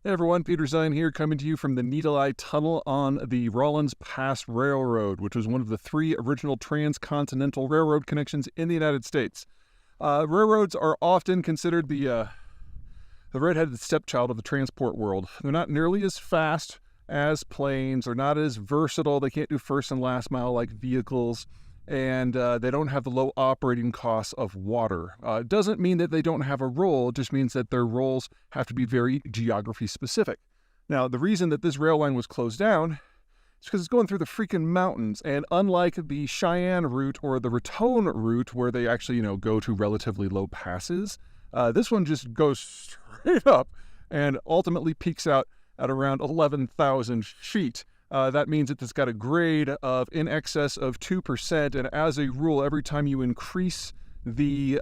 Hey everyone, Peter Zeihan here, coming to you from the Needle Eye Tunnel on the Rawlins Pass Railroad, which was one of the three original transcontinental railroad connections in the United States. Railroads are often considered the redheaded stepchild of the transport world. They're not nearly as fast as planes, they're not as versatile, they can't do first and last mile like vehicles, and they don't have the low operating costs of water. It doesn't mean that they don't have a role, it just means that their roles have to be very geography specific. Now, the reason that this rail line was closed down is because it's going through the freaking mountains, and unlike the Cheyenne route or the Raton route where they actually, go to relatively low passes, this one just goes straight up and ultimately peaks out at around 11,000 feet. That means that it's got a grade of in excess of 2%, and as a rule, every time you increase the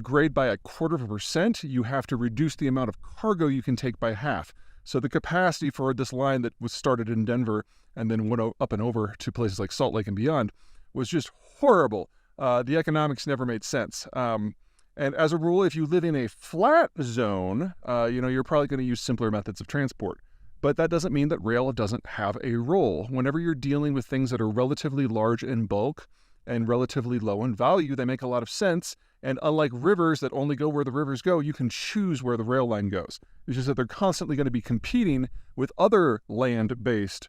grade by 0.25%, you have to reduce the amount of cargo you can take by half. So the capacity for this line that was started in Denver and then went up and over to places like Salt Lake and beyond was just horrible. The economics never made sense. And as a rule, if you live in a flat zone, you're probably going to use simpler methods of transport. But that doesn't mean that rail doesn't have a role. Whenever you're dealing with things that are relatively large in bulk and relatively low in value, they make a lot of sense. And unlike rivers that only go where the rivers go, you can choose where the rail line goes. It's just that they're constantly going to be competing with other land-based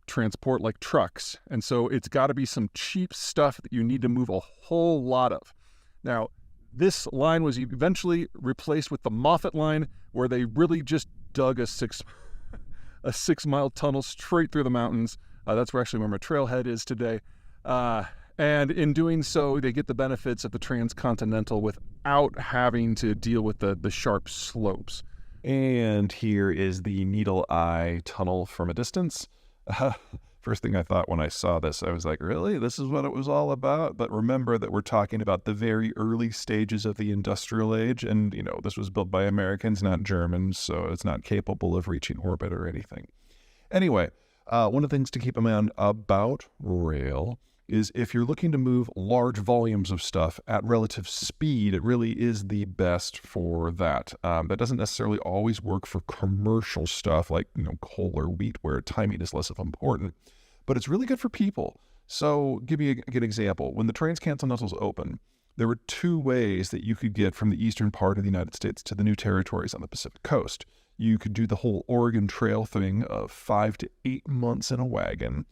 transport like trucks. And so it's got to be some cheap stuff that you need to move a whole lot of. Now, this line was eventually replaced with the Moffett line, where they really just dug a 6-mile tunnel straight through the mountains. That's where my trailhead is today. And in doing so, they get the benefits of the transcontinental without having to deal with the sharp slopes. And here is the Needle Eye Tunnel from a distance. First thing I thought when I saw this, I was like, really? This is what it was all about? But remember that we're talking about the very early stages of the industrial age, and, this was built by Americans, not Germans, so it's not capable of reaching orbit or anything. Anyway, one of the things to keep in mind about rail is if you're looking to move large volumes of stuff at relative speed, it really is the best for that. That doesn't necessarily always work for commercial stuff like, coal or wheat, where timing is less of important, but it's really good for people. So give you a good example. When the transcontinentals open, there were two ways that you could get from the eastern part of the United States to the new territories on the Pacific coast. You could do the whole Oregon Trail thing of 5 to 8 months in a wagon.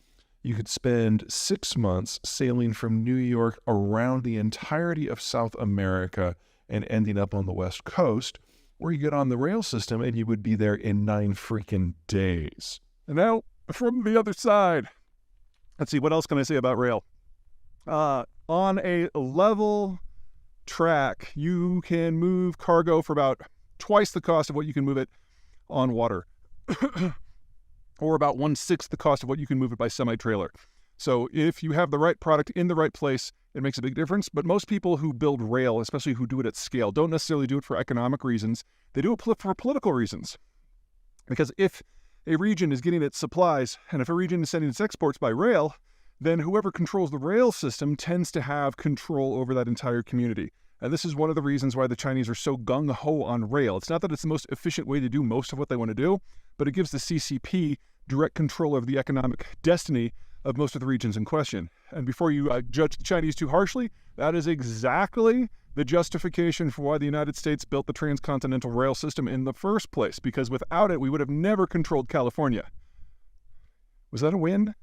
You could spend 6 months sailing from New York around the entirety of South America and ending up on the West Coast, where you get on the rail system and you would be there in 9 freaking days. And now, from the other side, let's see, what else can I say about rail? On a level track, you can move cargo for about twice the cost of what you can move it on water. Or about 1/6 the cost of what you can move it by semi-trailer. So if you have the right product in the right place, it makes a big difference. But most people who build rail, especially who do it at scale, don't necessarily do it for economic reasons. They do it for political reasons. Because if a region is getting its supplies, and if a region is sending its exports by rail, then whoever controls the rail system tends to have control over that entire community. And this is one of the reasons why the Chinese are so gung-ho on rail. It's not that it's the most efficient way to do most of what they want to do, but it gives the CCP direct control over the economic destiny of most of the regions in question. And before you judge the Chinese too harshly, that is exactly the justification for why the United States built the transcontinental rail system in the first place, because without it, we would have never controlled California. Was that a wind?